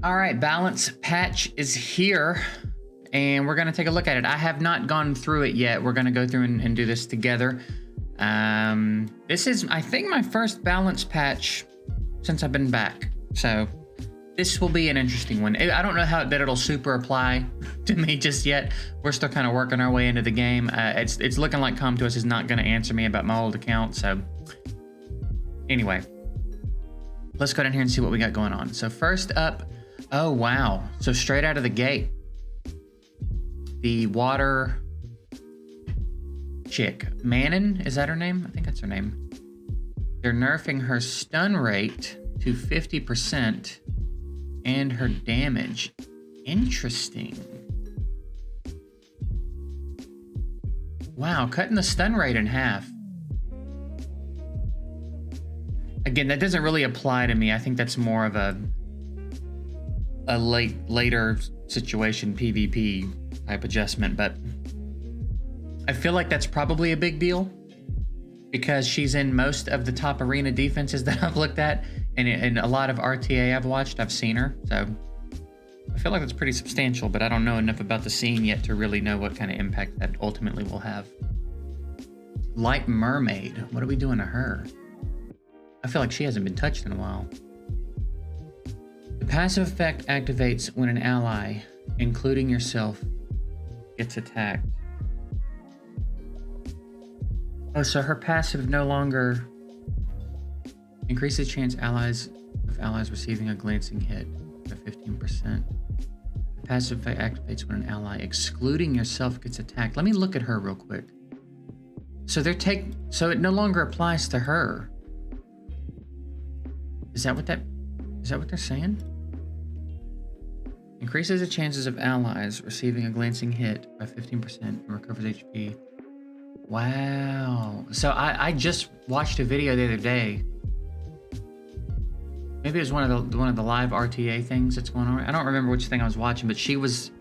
All right, balance patch is here, and we're gonna take a look at it. I have not gone through it yet. We're gonna go through and do this together. This is, I think, my first balance patch since I've been back. So this will be an interesting one. I don't know how that it'll super apply to me just yet. We're still kind of working our way into the game. It's looking like Com2uS is not gonna answer me about my old account, so anyway. Let's go down here and see what we got going on. So first up, oh wow. So straight out of the gate, the water chick, Manon, is that her name? I think that's her name. They're nerfing her stun rate to 50% and her damage. Interesting. Wow, cutting the stun rate in half. Again, that doesn't really apply to me. I think that's more of a later situation, PvP type adjustment, but I feel like that's probably a big deal because she's in most of the top arena defenses that I've looked at, and a lot of RTA I've watched, I've seen her. So I feel like that's pretty substantial, but I don't know enough about the scene yet to really know what kind of impact that ultimately will have. Light Mermaid, what are we doing to her? I feel like she hasn't been touched in a while. The passive effect activates when an ally, including yourself, gets attacked. Oh, so her passive no longer increases the chance of allies receiving a glancing hit by 15%. The passive effect activates when an ally, excluding yourself, gets attacked. Let me look at her real quick. So so it no longer applies to her. Is that what they're saying? Increases the chances of allies receiving a glancing hit by 15% and recovers HP. Wow. So I just watched a video the other day. Maybe it was one of the live RTA things that's going on. I don't remember which thing I was watching, but she was,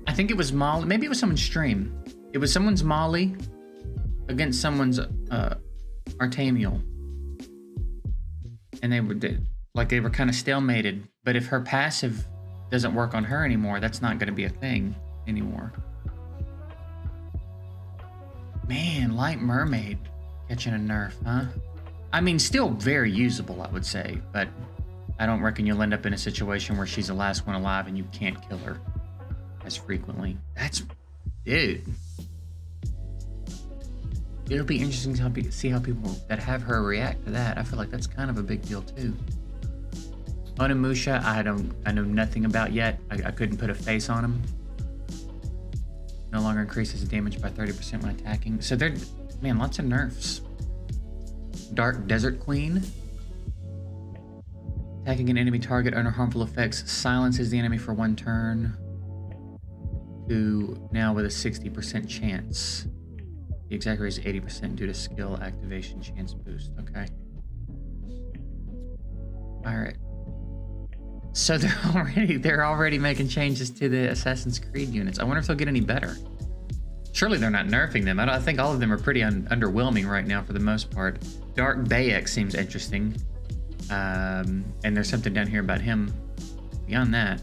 I think it was Molly. Maybe it was someone's stream. It was someone's Molly against someone's Artamiel. And they were kind of stalemated. But if her passive doesn't work on her anymore, that's not going to be a thing anymore. Man, Light Mermaid catching a nerf, huh? I mean, still very usable, I would say, but I don't reckon you'll end up in a situation where she's the last one alive and you can't kill her as frequently. Dude. It'll be interesting to see how people that have her react to that. I feel like that's kind of a big deal too. Onimusha, I know nothing about yet. I couldn't put a face on him. No longer increases damage by 30% when attacking. So man, lots of nerfs. Dark Desert Queen. Attacking an enemy target under harmful effects silences the enemy for 1 turn. To now with a 60% chance. The exact rate is 80% due to skill activation chance boost. Okay. Alright. So they're already making changes to the Assassin's Creed units. I wonder if they'll get any better. Surely they're not nerfing them. I think all of them are pretty underwhelming right now for the most part. Dark Bayek seems interesting. And there's something down here about him. Beyond that,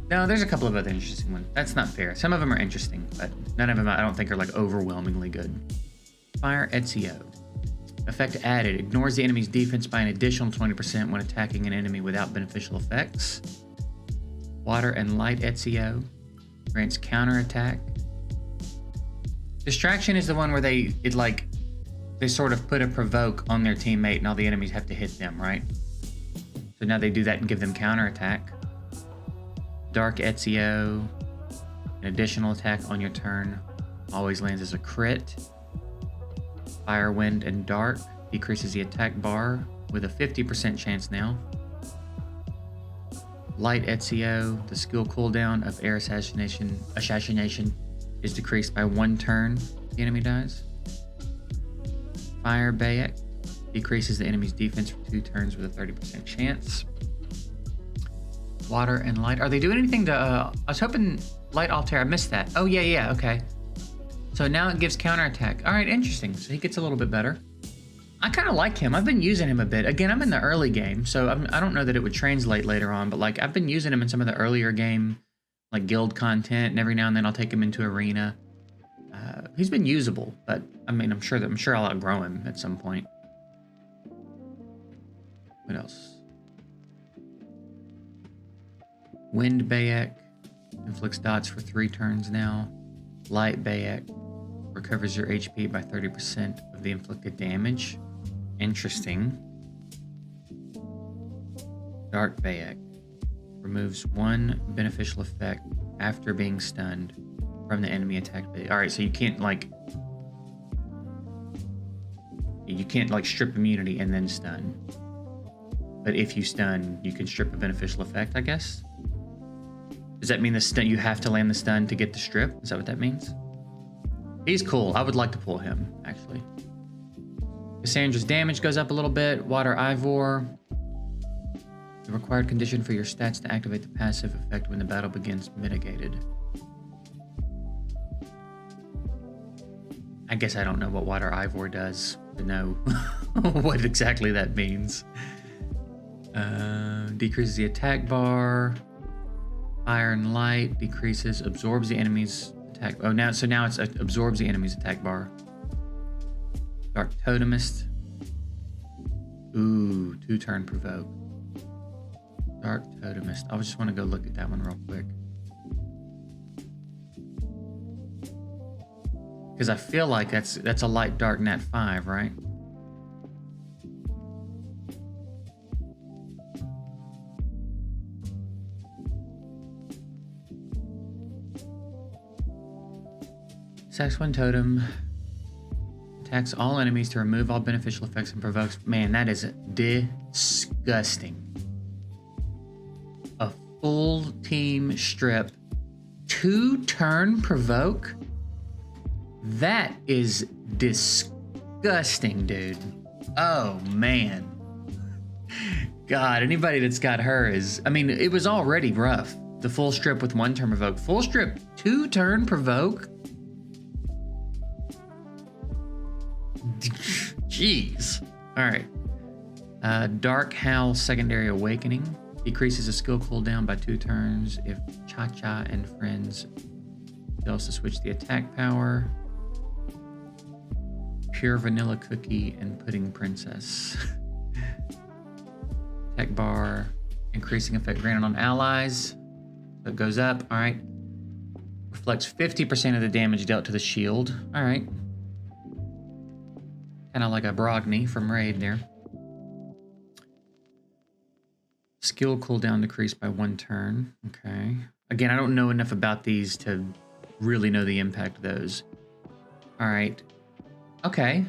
no, there's a couple of other interesting ones. That's not fair. Some of them are interesting, but none of them I don't think are like overwhelmingly good. Fire Ezio. Effect added. Ignores the enemy's defense by an additional 20% when attacking an enemy without beneficial effects. Water and Light Ezio. Grants counterattack. Distraction is the one where they sort of put a provoke on their teammate and all the enemies have to hit them, right? So now they do that and give them counterattack. Dark Ezio. An additional attack on your turn. Always lands as a crit. Fire, Wind, and Dark decreases the attack bar with a 50% chance now. Light Ezio, the skill cooldown of air assassination is decreased by 1 turn the enemy dies. Fire Bayek decreases the enemy's defense for 2 turns with a 30% chance. Water and Light. Are they doing anything to... I was hoping Light Altair. I missed that. Oh, yeah, okay. So now it gives counterattack. All right, interesting. So he gets a little bit better. I kind of like him. I've been using him a bit. Again, I'm in the early game, so I don't know that it would translate later on, but like I've been using him in some of the earlier game, like guild content, and every now and then I'll take him into arena. He's been usable, but I mean, I'm sure I'll outgrow him at some point. What else? Wind Bayek inflicts dots for 3 turns now. Light Bayek recovers your HP by 30% of the inflicted damage. Interesting. Dark Bayek removes 1 beneficial effect after being stunned from the enemy attack. All right, so you can't like strip immunity and then stun. But if you stun, you can strip a beneficial effect, I guess. Does that mean the stun, you have to land the stun to get the strip? Is that what that means? He's cool. I would like to pull him, actually. Cassandra's damage goes up a little bit. Water Ivor. The required condition for your stats to activate the passive effect when the battle begins mitigated. I guess I don't know what Water Ivor does to know what exactly that means. Decreases the attack bar. Fire and light decreases, absorbs the enemy's attack. Oh, now it's absorbs the enemy's attack bar. Dark Totemist. Ooh, 2-turn provoke. Dark Totemist. I just want to go look at that one real quick. Because I feel like that's a light dark nat 5, right? Sax 1 totem. Attacks all enemies to remove all beneficial effects and provokes. Man, that is disgusting. A full team strip. 2-turn provoke? That is disgusting, dude. Oh, man. God, anybody that's got her is... I mean, it was already rough. The full strip with 1-turn provoke. Full strip, 2-turn provoke? Jeez. All right. Dark Howl Secondary Awakening decreases a skill cooldown by 2 turns if Cha-Cha and friends fails to switch the attack power. Pure Vanilla Cookie and Pudding Princess. Attack bar, increasing effect granted on allies. So it goes up. All right. Reflects 50% of the damage dealt to the shield. All right. Kind of like a Brogni from Raid there. Skill cooldown decreased by 1 turn. Okay. Again, I don't know enough about these to really know the impact of those. All right. Okay.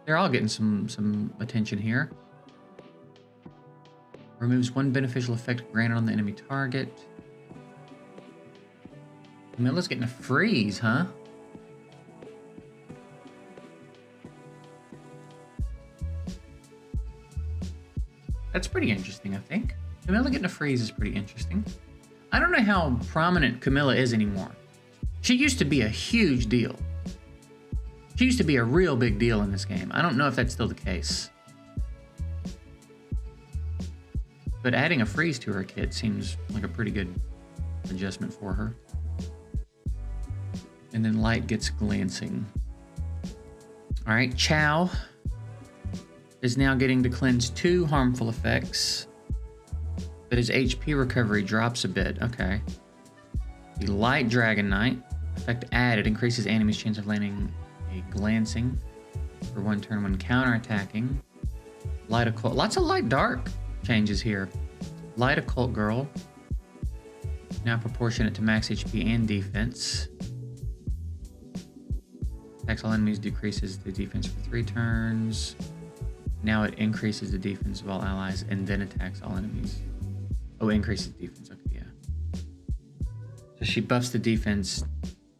They're all getting some attention here. Removes 1 beneficial effect granted on the enemy target. Camilla's getting a freeze, huh? That's pretty interesting, I think. Camilla getting a freeze is pretty interesting. I don't know how prominent Camilla is anymore. She used to be a huge deal. She used to be a real big deal in this game. I don't know if that's still the case. But adding a freeze to her kit seems like a pretty good adjustment for her. And then Light gets glancing. All right, Chow is now getting to cleanse 2 harmful effects, but his HP recovery drops a bit. Okay. The Light Dragon Knight effect added increases enemy's chance of landing a glancing for 1 turn when counterattacking. Light Occult, lots of light dark changes here. Light Occult Girl, now proportionate to max HP and defense. Attacks all enemies, decreases the defense for 3 turns. Now it increases the defense of all allies and then attacks all enemies. Oh, increases the defense. Okay, yeah. So she buffs the defense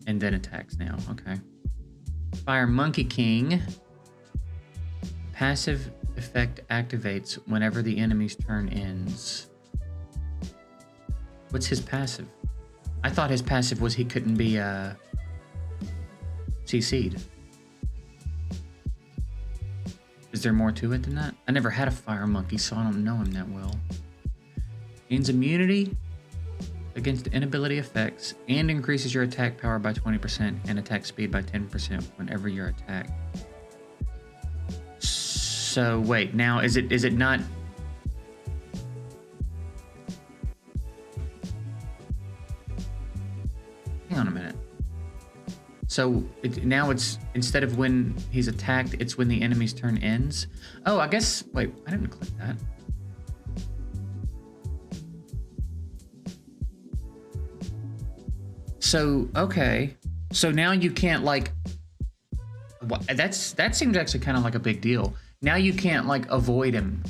and then attacks now. Okay. Fire Monkey King. Passive effect activates whenever the enemy's turn ends. What's his passive? I thought his passive was he couldn't be CC'd. Is there more to it than that? I never had a fire monkey, so I don't know him that well. Gains immunity against inability effects and increases your attack power by 20% and attack speed by 10% whenever you're attacked. So wait, now is it not? Hang on a minute. So now it's instead of when he's attacked, it's when the enemy's turn ends. Oh, I guess. Wait, I didn't click that. So okay, so now you can't like. That seems actually kind of like a big deal. Now you can't like avoid him.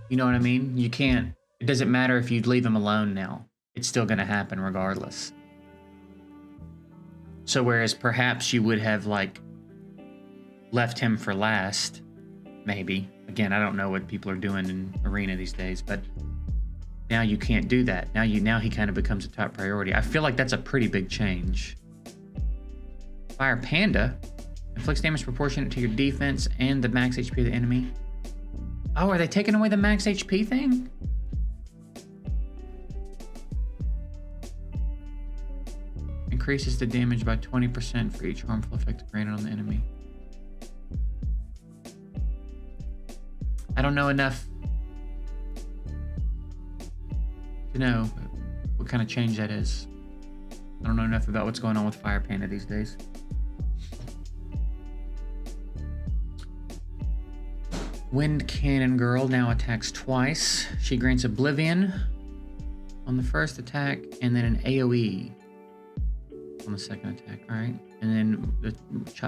You know what I mean? You can't. It doesn't matter if you leave him alone now. It's still going to happen regardless. So whereas perhaps you would have like left him for last, maybe. Again, I don't know what people are doing in Arena these days, but now you can't do that. Now he kind of becomes a top priority. I feel like that's a pretty big change. Fire Panda inflicts damage proportionate to your defense and the max HP of the enemy. Oh, are they taking away the max HP thing? Increases the damage by 20% for each harmful effect granted on the enemy. I don't know enough to know what kind of change that is. I don't know enough about what's going on with Fire Panda these days. Wind Cannon Girl now attacks twice. She grants Oblivion on the first attack and then an AoE on the second attack. All right, and then the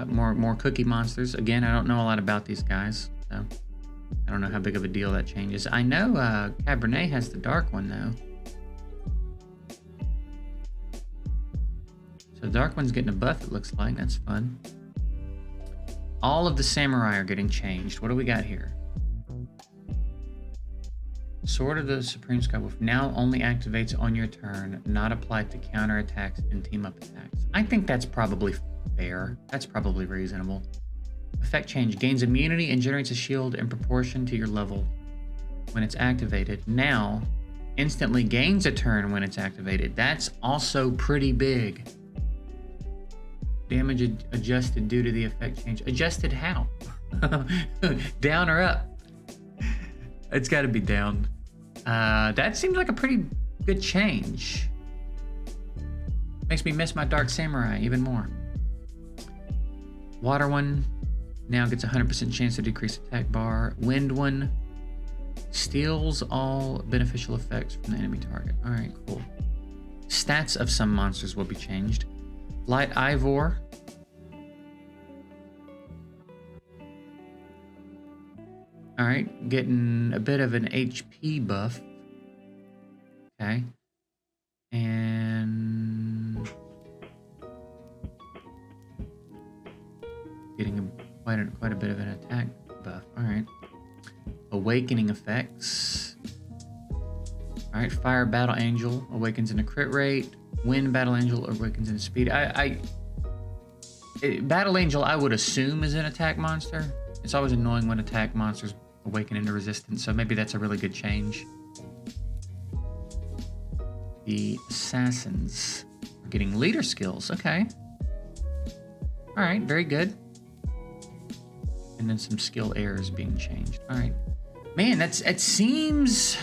more cookie monsters. Again, I don't know a lot about these guys, so I don't know how big of a deal that changes. I know Cabernet has the dark one though. So the dark one's getting a buff, it looks like. That's fun. All of the samurai are getting changed. What do we got here? Sword of the Supreme Skywolf now only activates on your turn, not applied to counter attacks and team up attacks. I think that's probably fair. That's probably reasonable. Effect change gains immunity and generates a shield in proportion to your level when it's activated. Now, instantly gains a turn when it's activated. That's also pretty big. Damage adjusted due to the effect change. Adjusted how? Down or up? It's got to be down. That seems like a pretty good change. Makes me miss my Dark Samurai even more. Water one now gets a 100% chance to decrease attack bar. Wind one steals all beneficial effects from the enemy target. All right, cool. Stats of some monsters will be changed. Light Ivor. All right, getting a bit of an HP buff. Okay. And getting quite a bit of an attack buff. All right. Awakening effects. All right, Fire Battle Angel awakens in a crit rate. Wind Battle Angel awakens in speed. Battle Angel, I would assume, is an attack monster. It's always annoying when attack monsters awaken into resistance, so maybe that's a really good change. The assassins are getting leader skills. Okay. All right, very good. And then some skill errors being changed. All right. Man, it seems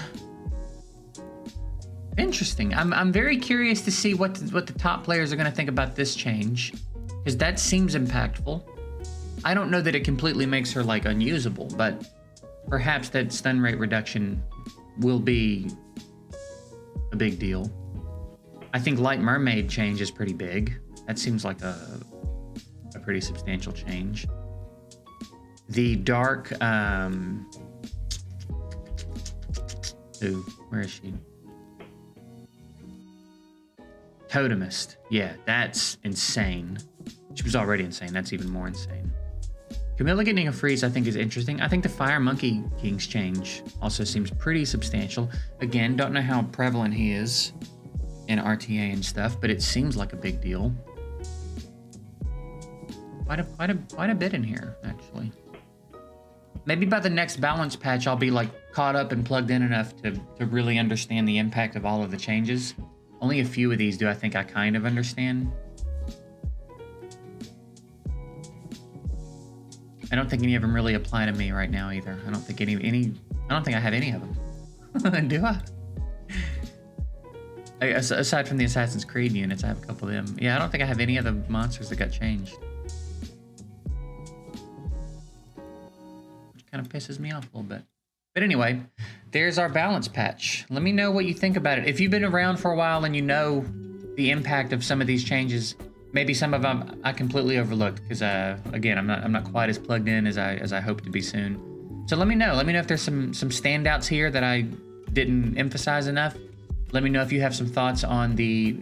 interesting. I'm very curious to see what the top players are going to think about this change, because that seems impactful. I don't know that it completely makes her like unusable, but perhaps that stun rate reduction will be a big deal. I think Light Mermaid change is pretty big. That seems like a pretty substantial change. The dark where is she? Totemist. Yeah, that's insane. She was already insane. That's even more insane. Camilla getting a freeze, I think, is interesting. I think the Fire Monkey King's change also seems pretty substantial. Again, don't know how prevalent he is in RTA and stuff, but it seems like a big deal. Quite a bit in here, actually. Maybe by the next balance patch, I'll be like caught up and plugged in enough to really understand the impact of all of the changes. Only a few of these do I think I kind of understand. I don't think any of them really apply to me right now either. I don't think I don't think I have any of them. Do I? Aside from the Assassin's Creed units, I have a couple of them. Yeah, I don't think I have any of the monsters that got changed. Which kind of pisses me off a little bit. But anyway, there's our balance patch. Let me know what you think about it. If you've been around for a while and you know the impact of some of these changes, maybe some of them I completely overlooked because again, I'm not quite as plugged in as I hope to be soon. So let me know. Let me know if there's some standouts here that I didn't emphasize enough. Let me know if you have some thoughts on the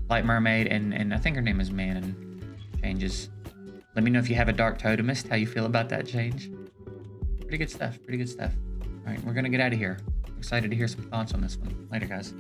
Light Mermaid and I think her name is Mannon changes. Let me know if you have a Dark Totemist, how you feel about that change. Pretty good stuff, pretty good stuff. All right, we're gonna get out of here. Excited to hear some thoughts on this one. Later, guys.